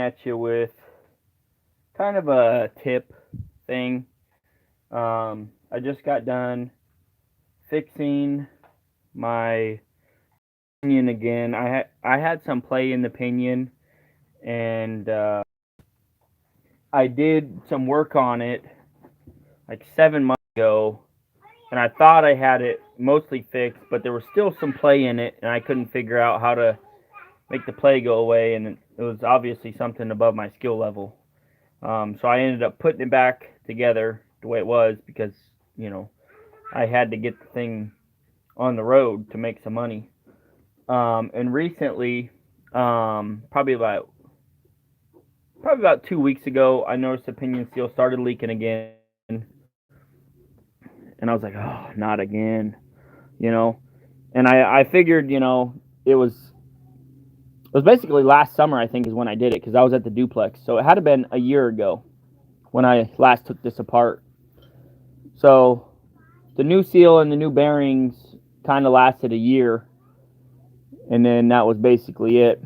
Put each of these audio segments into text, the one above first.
at you with kind of a tip thing. I just got done fixing my pinion again. I had some play in the pinion, and I did some work on it like 7 months ago, and I thought I had it mostly fixed, but there was still some play in it, and I couldn't figure out how to make the play go away, and it was obviously something above my skill level. So I ended up putting it back together the way it was because, you know, I had to get the thing on the road to make some money. And recently, probably about 2 weeks ago, I noticed the pinion seal started leaking again, and I was like, oh, not again, you know. And I figured, it was basically last summer, I think, is when I did it because I was at the duplex. So it had to been a year ago when I last took this apart. So the new seal and the new bearings kind of lasted a year, and then that was basically it.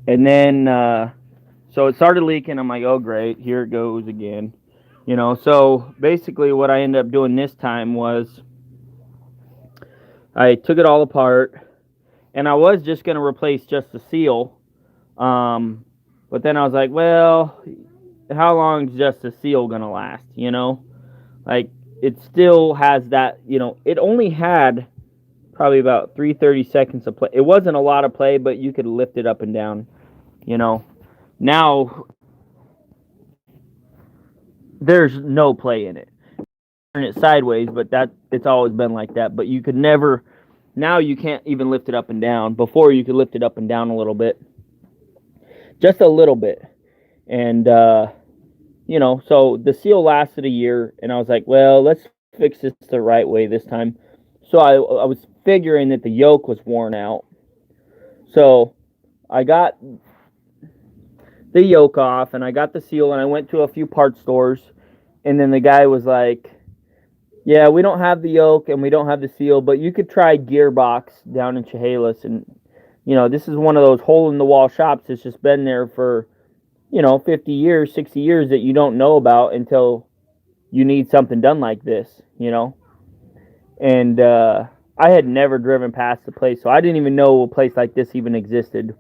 And then so it started leaking. I'm like, oh great, here it goes again. So basically what I ended up doing this time was I took it all apart, and I was just going to replace just the seal. But then I was like, well, how long is just the seal going to last? Like, it still has that, it only had probably about 330 seconds of play. It wasn't a lot of play, but you could lift it up and down. Now there's no play in it. Turn it sideways, but it's always been like that. But you could never. Now you can't even lift it up and down. Before you could lift it up and down a little bit, just a little bit, and so the seal lasted a year, and I was like, well, let's fix this the right way this time. So I was figuring that the yoke was worn out. So I got the yoke off, and I got the seal, and I went to a few parts stores, and then the guy was like, yeah, we don't have the yoke and we don't have the seal, but you could try Gearbox down in Chehalis. And, this is one of those hole-in-the-wall shops that's just been there for, 50 years, 60 years that you don't know about until you need something done like this, And I had never driven past the place, so I didn't even know a place like this even existed.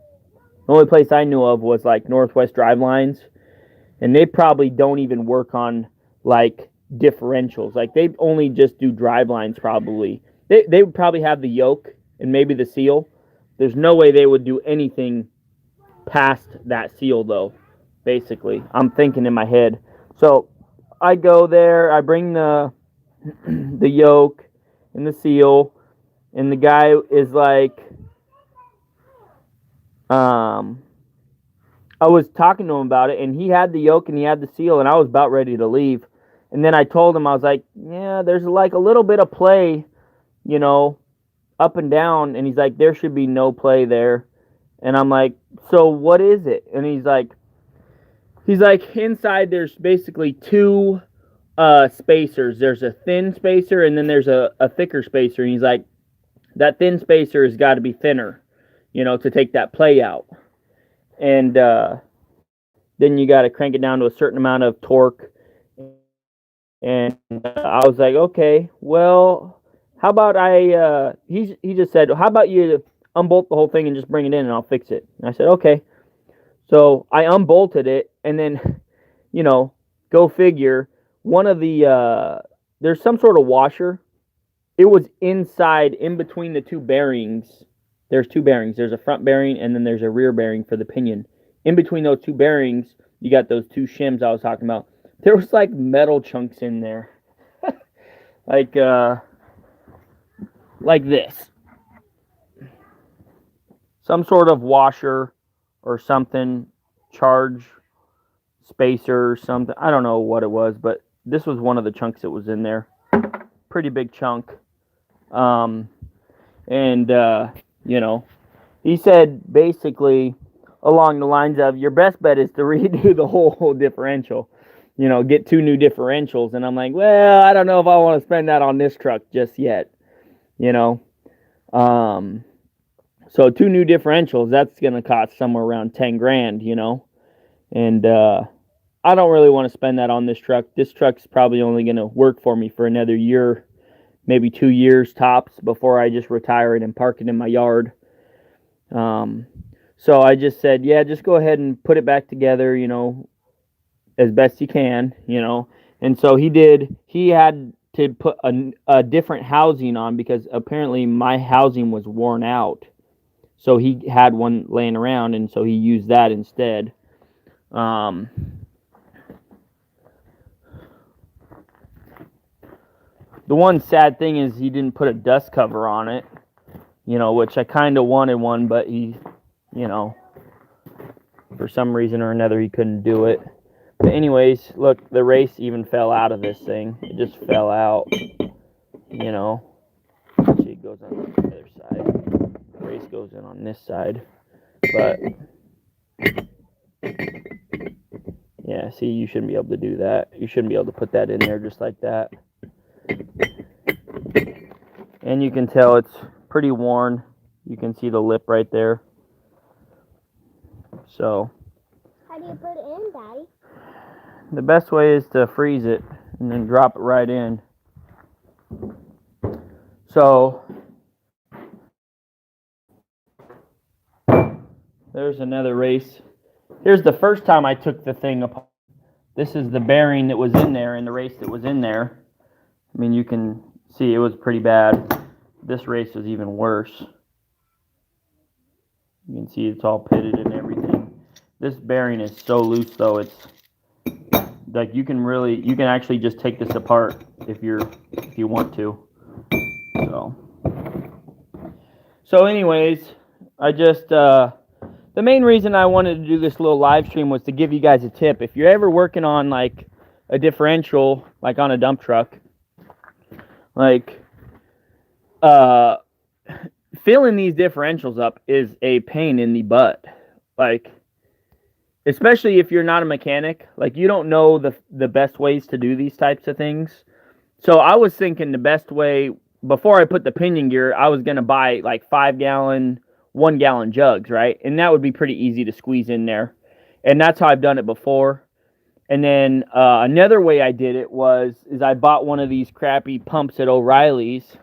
The only place I knew of was, like, Northwest Drive Lines, and they probably don't even work on, like, differentials. Like, they only just do drive lines probably. They would probably have the yoke and maybe the seal. There's no way they would do anything past that seal, though, basically. I'm thinking in my head. So I go there, I bring the the yoke and the seal, and the guy is like, I was talking to him about it, and he had the yoke and he had the seal, and I was about ready to leave. And then I told him, I was like, yeah, there's like a little bit of play, up and down. And he's like, there should be no play there. And I'm like, so what is it? And he's like, inside there's basically two spacers. There's a thin spacer, and then there's a thicker spacer. And he's like, that thin spacer has got to be thinner, to take that play out. And then you got to crank it down to a certain amount of torque. And I was like, okay, well, how about he just said, how about you unbolt the whole thing and just bring it in and I'll fix it. And I said, okay. So I unbolted it, and then, go figure, one of the, there's some sort of washer. It was inside, in between the two bearings. There's two bearings. There's a front bearing, and then there's a rear bearing for the pinion. In between those two bearings, you got those two shims I was talking about. There was like metal chunks in there. like this. Some sort of washer or something, charge spacer or something. I don't know what it was, but this was one of the chunks that was in there. Pretty big chunk. He said basically along the lines of, your best bet is to redo the whole differential. Get two new differentials. And I'm like, well, I don't know if I want to spend that on this truck just yet. So two new differentials, that's going to cost somewhere around 10 grand, And I don't really want to spend that on this truck. This truck's probably only going to work for me for another year, maybe 2 years tops, before I just retire it and park it in my yard. So I just said, yeah, just go ahead and put it back together, as best you can, And so he did. He had to put a different housing on because apparently my housing was worn out. So he had one laying around, and so he used that instead. The one sad thing is he didn't put a dust cover on it, which I kind of wanted one, but he, for some reason or another, he couldn't do it. But anyways, look, the race even fell out of this thing. It just fell out, See, it goes on the other side. The race goes in on this side. But, yeah, see, you shouldn't be able to do that. You shouldn't be able to put that in there just like that. And you can tell it's pretty worn. You can see the lip right there. So, how do you put it in, Daddy? The best way is to freeze it and then drop it right in. So, there's another race. Here's the first time I took the thing apart. This is the bearing that was in there in the race that was in there. I mean, you can see it was pretty bad. This race was even worse. You can see it's all pitted and everything. This bearing is so loose though, it's like you can actually just take this apart if you want to. So anyways, I just the main reason I wanted to do this little live stream was to give you guys a tip. If you're ever working on like a differential, like on a dump truck, like filling these differentials up is a pain in the butt. Like, especially if you're not a mechanic, like you don't know the best ways to do these types of things. So I was thinking the best way, before I put the pinion gear, I was going to buy like 5-gallon, 1-gallon jugs, right? And that would be pretty easy to squeeze in there. And that's how I've done it before. And then another way I did it is I bought one of these crappy pumps at O'Reilly's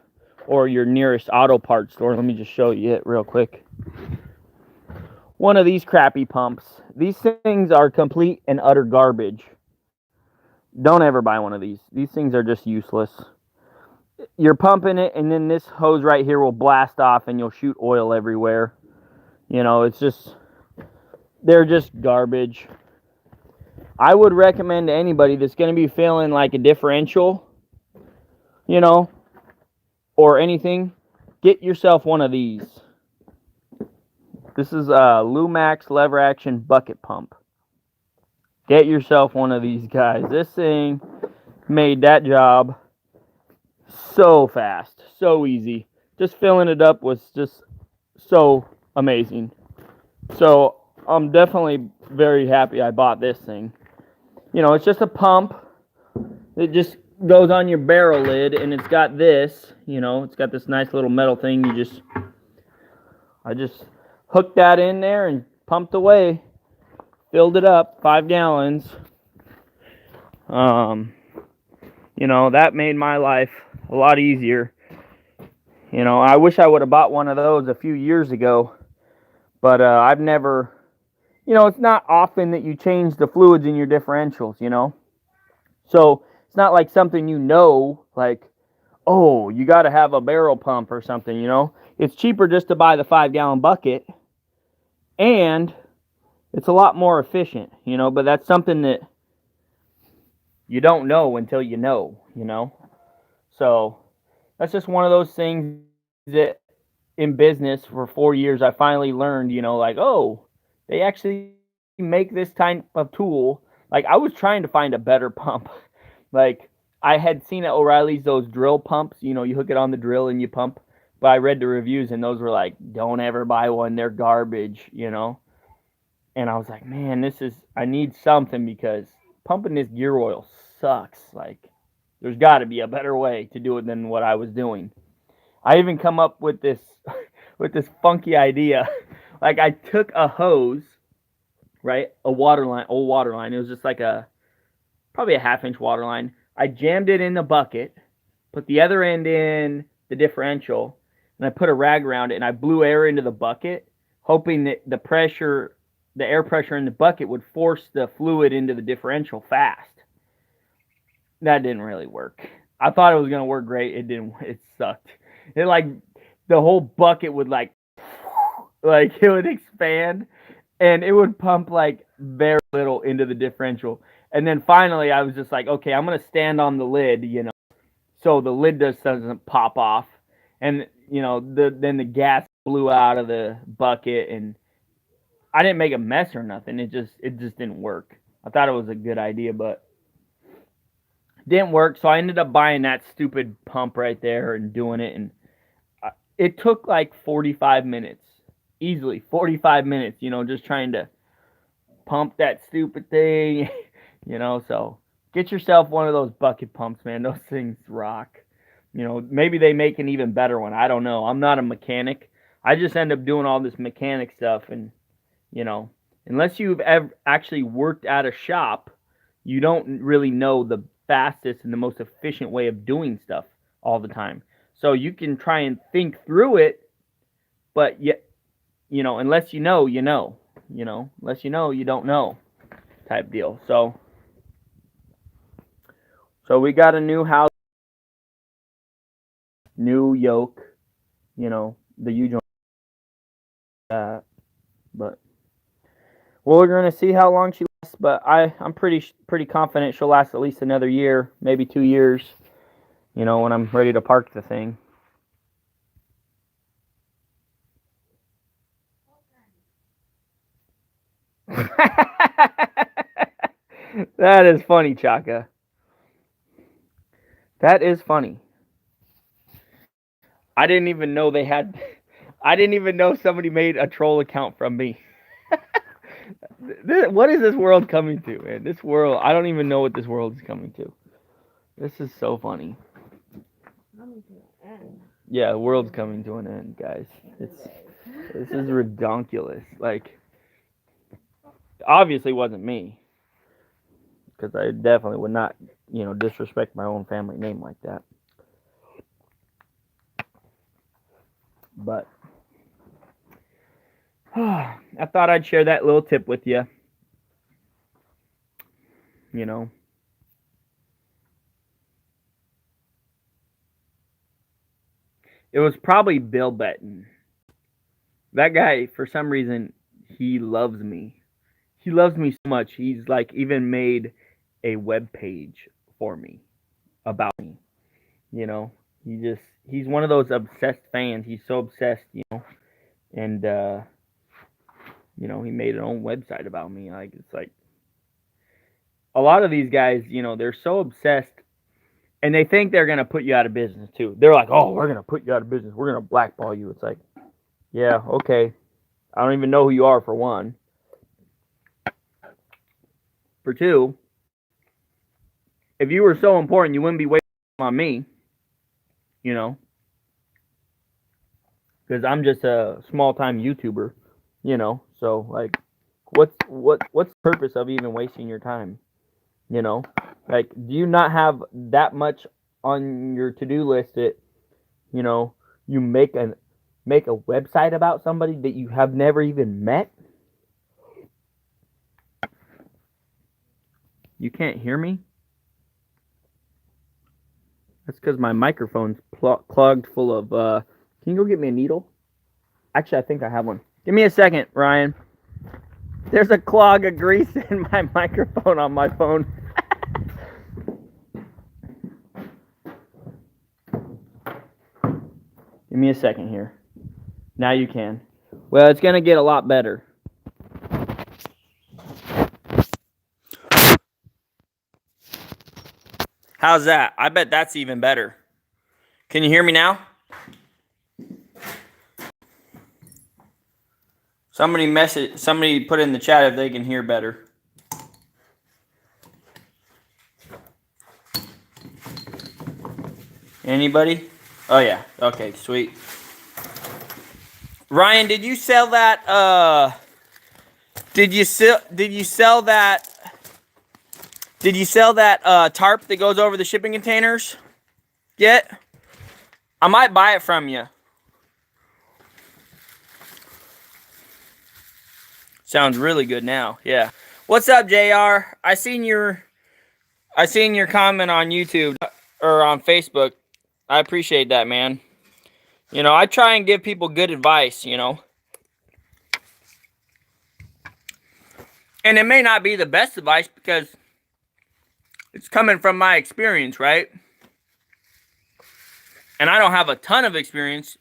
or your nearest auto parts store. Let me just show you it real quick. One of these crappy pumps. These things are complete and utter garbage. Don't ever buy one of these. These things are just useless. You're pumping it, and then this hose right here will blast off, and you'll shoot oil everywhere. They're just garbage. I would recommend to anybody that's going to be feeling like a differential, or anything, get yourself one of these. This is a Lumax lever action bucket pump. Get yourself one of these guys. This thing made that job so fast, so easy. Just filling it up was just so amazing. So I'm definitely very happy I bought this thing. It's just a pump. It just goes on your barrel lid, and it's got this, it's got this nice little metal thing. I just hooked that in there and pumped away. Filled it up, 5 gallons. That made my life a lot easier. I wish I would have bought one of those a few years ago, but I've never, it's not often that you change the fluids in your differentials, So it's not like something like, oh, you got to have a barrel pump or something, It's cheaper just to buy the 5-gallon bucket, and it's a lot more efficient, but that's something that you don't know until you know. So that's just one of those things that in business for 4 years I finally learned, like, oh, they actually make this type of tool. Like, I was trying to find a better pump. Like, I had seen at O'Reilly's those drill pumps, you hook it on the drill and you pump. But I read the reviews and those were like, don't ever buy one, they're garbage, And I was like, man, I need something because pumping this gear oil sucks. Like, there's got to be a better way to do it than what I was doing. I even come up with this funky idea. Like, I took a hose right? A water line, old water line. It was just like probably a 1/2 inch water line. I jammed it in the bucket, put the other end in the differential, and I put a rag around it, and I blew air into the bucket, hoping that the air pressure in the bucket would force the fluid into the differential fast. That didn't really work. I thought it was gonna work great. It didn't. It sucked. It like the whole bucket would like it would expand, and it would pump like very little into the differential. And then finally, I was just like, okay, I'm gonna stand on the lid, so the lid doesn't pop off, and then the gas blew out of the bucket, and I didn't make a mess or nothing. It just didn't work. I thought it was a good idea, but didn't work. So I ended up buying that stupid pump right there and doing it, and it took like 45 minutes, easily 45 minutes. Just trying to pump that stupid thing. So get yourself one of those bucket pumps, man. Those things rock. Maybe they make an even better one. I don't know. I'm not a mechanic. I just end up doing all this mechanic stuff, and unless you've ever actually worked at a shop, you don't really know the fastest and the most efficient way of doing stuff all the time. So you can try and think through it, but yet, unless you know, unless you know, you don't know, type deal. So we got a new house, new yoke, the U-joint, but we're gonna see how long she lasts. But I'm pretty confident she'll last at least another year, maybe 2 years. When I'm ready to park the thing. That is funny, Chaka. That is funny. I didn't even know I didn't even know somebody made a troll account from me. What is this world coming to, man? This world, I don't even know what this world is coming to. This is so funny. Coming to an end. Yeah, the world's coming to an end, guys. This is ridiculous. Like, obviously wasn't me, because I definitely would not, disrespect my own family name like that. But I thought I'd share that little tip with you. It was probably Bill Betton. That guy, for some reason, he loves me. He loves me so much. He's like even made a web page for me about me. He's one of those obsessed fans. He's so obsessed, and he made an own website about me. Like, it's like a lot of these guys, they're so obsessed, and they think they're gonna put you out of business too. They're like, "Oh, we're gonna put you out of business. We're gonna blackball you." It's like, yeah, okay. I don't even know who you are, for one. For two, if you were so important, you wouldn't be waiting on me, because I'm just a small-time YouTuber, So like, what's the purpose of even wasting your time? Like, do you not have that much on your to-do list that you make a website about somebody that you have never even met? You can't hear me? That's because my microphone's clogged full of can you go get me a needle? Actually, I think I have one. Give me a second, Ryan. There's a clog of grease in my microphone on my phone. Give me a second here. Now you can. Well, it's going to get a lot better. How's that? I bet that's even better. Can you hear me now? Somebody put in the chat if they can hear better. Anybody? Oh yeah. Okay, sweet. Ryan, did you sell that Did you sell that? Did you sell that tarp that goes over the shipping containers yet? I might buy it from you. Sounds really good now. Yeah. What's up, JR? I seen your comment on YouTube or on Facebook. I appreciate that, man. You know, I try and give people good advice, you know. And it may not be the best advice because it's coming from my experience, right? And I don't have a ton of experience.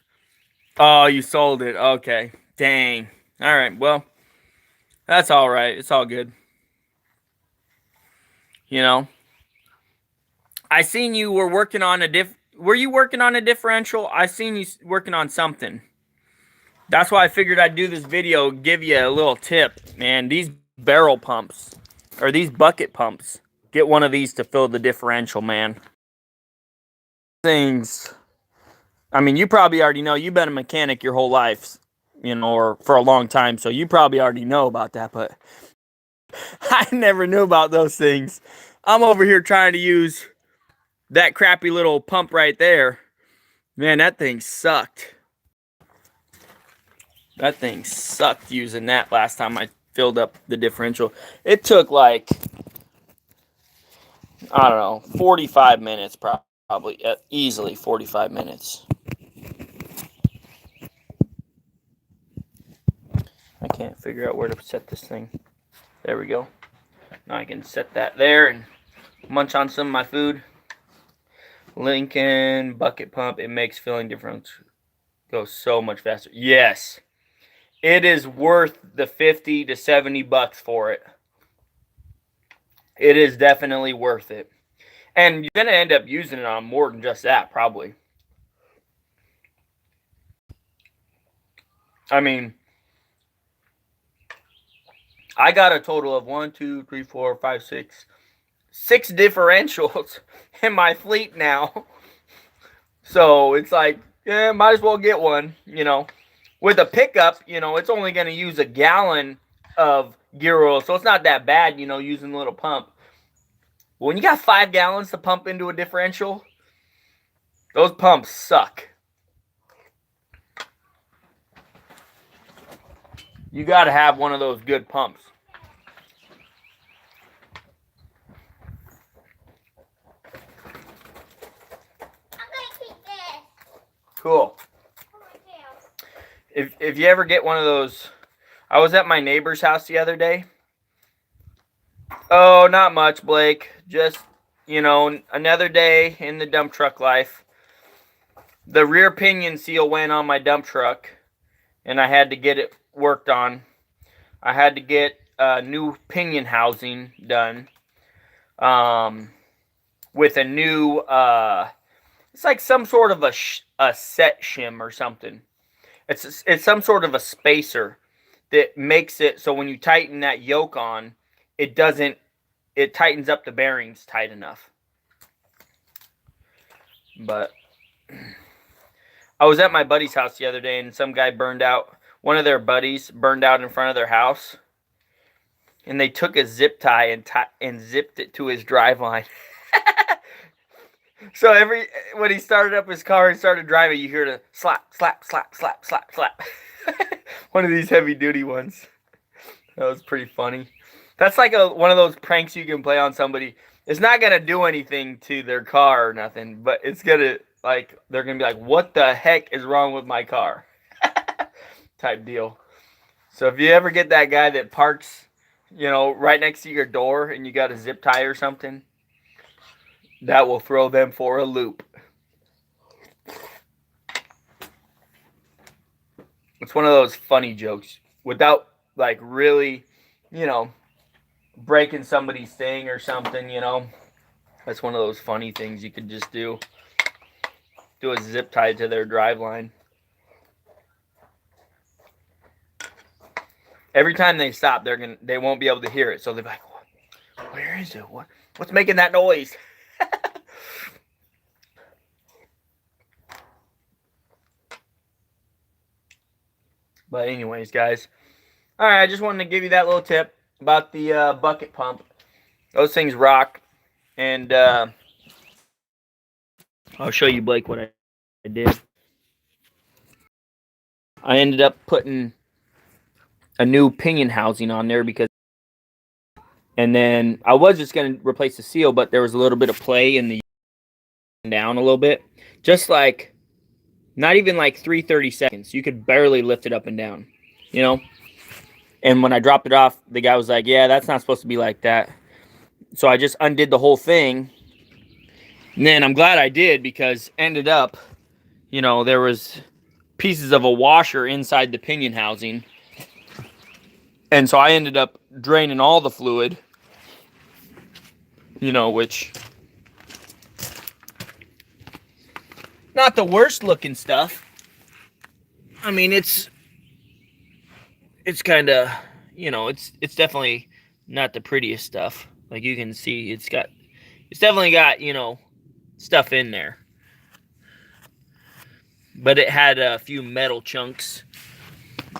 Oh, you sold it. Okay. Dang. All right. Well, that's all right. It's all good. You know, I seen you were working on were you working on a differential? I seen you working on something. That's why I figured I'd do this video, give you a little tip, man. These barrel pumps, or these bucket pumps, get one of these to fill the differential, man. Things, I mean, you probably already know. You've been a mechanic your whole life, you know, or for a long time, so you probably already know about that, but I never knew about those things. I'm over here trying to use that crappy little pump right there. Man, that thing sucked. That thing sucked using that last time I filled up the differential. It took like, I don't know, 45 minutes probably. Easily 45 minutes. I can't figure out where to set this thing. There we go. Now I can set that there and munch on some of my food. Lincoln bucket pump. It makes filling difference go so much faster. Yes. It is worth the 50 to 70 bucks for it. It is definitely worth it. And you're going to end up using it on more than just that, probably. I mean, I got a total of 1, 2, 3, 4, 5, 6 differentials in my fleet now. So it's like, yeah, might as well get one, you know. With a pickup, you know, it's only going to use a gallon of gear oil. So it's not that bad, you know, using a little pump. When you got 5 gallons to pump into a differential, those pumps suck. You got to have one of those good pumps. I'm gonna keep this. Cool. If you ever get one of those, I was at my neighbor's house the other day. Oh, not much, Blake. Just, you know, another day in the dump truck life. The rear pinion seal went on my dump truck, and I had to get it worked on. I had to get new pinion housing done with a new, it's like some sort of a set shim or something. It's some sort of a spacer that makes it so when you tighten that yoke on, it tightens up the bearings tight enough. But I was at my buddy's house the other day, and some guy one of their buddies burned out in front of their house. And they took a zip tie and zipped it to his driveline. So when he started up his car and started driving, you hear the slap, slap, slap, slap, slap, slap. One of these heavy duty ones. That was pretty funny. That's like one of those pranks you can play on somebody. It's not gonna do anything to their car or nothing, but it's gonna they're gonna be like, "What the heck is wrong with my car?" Type deal. So if you ever get that guy that parks, you know, right next to your door and you got a zip tie or something, that will throw them for a loop. It's one of those funny jokes without like really, you know, breaking somebody's thing or something, you know. That's one of those funny things you could just do. Do a zip tie to their driveline. Every time they stop, they won't be able to hear it. So they're like, "Where is it? What's making that noise?" But anyways, guys, All right, I just wanted to give you that little tip about the bucket pump. Those things rock, and I'll show you, Blake, what I did. I ended up putting a new pinion housing on there because, and then I was just going to replace the seal, but there was a little bit of play in the down a little bit, just like not even like 3 seconds. You could barely lift it up and down, you know. And when I dropped it off, the guy was like, "Yeah, that's not supposed to be like that." So I just undid the whole thing. And then I'm glad I did because ended up, you know, there was pieces of a washer inside the pinion housing. And so I ended up draining all the fluid, you know, which not the worst looking stuff. I mean, it's kind of, you know, it's definitely not the prettiest stuff. Like you can see, it's definitely got, you know, stuff in there. But it had a few metal chunks.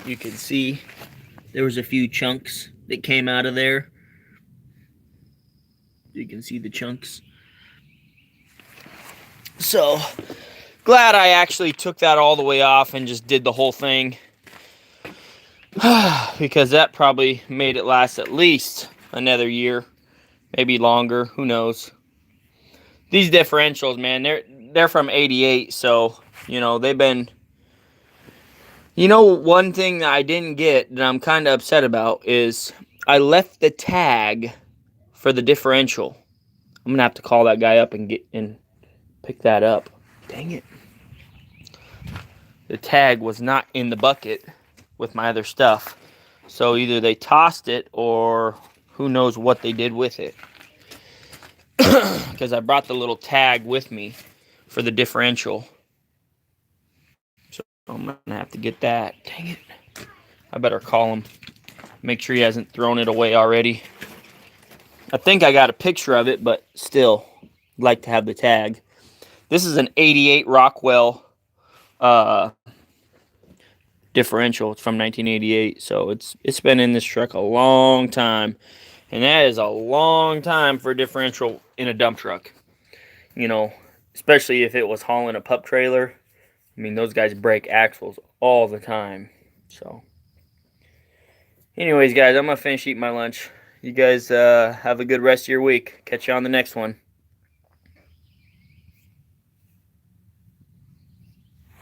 You can see there was a few chunks that came out of there. You can see the chunks. So glad I actually took that all the way off and just did the whole thing. Because that probably made it last at least another year, maybe longer, who knows. These differentials, man, they're from '88, so you know they've been. You know, one thing that I didn't get that I'm kind of upset about is I left the tag for the differential. I'm gonna have to call that guy up and pick that up. Dang it! The tag was not in the bucket with my other stuff, so either they tossed it or who knows what they did with it. Because I brought the little tag with me for the differential. So I'm going to have to get that. Dang it. I better call him. Make sure he hasn't thrown it away already. I think I got a picture of it, but still, I'd like to have the tag. This is an '88 Rockwell differential. It's from 1988, so it's been in this truck a long time. And that is a long time for a differential in a dump truck. You know, especially if it was hauling a pup trailer. I mean, those guys break axles all the time. So, anyways, guys, I'm going to finish eating my lunch. You guys have a good rest of your week. Catch you on the next one.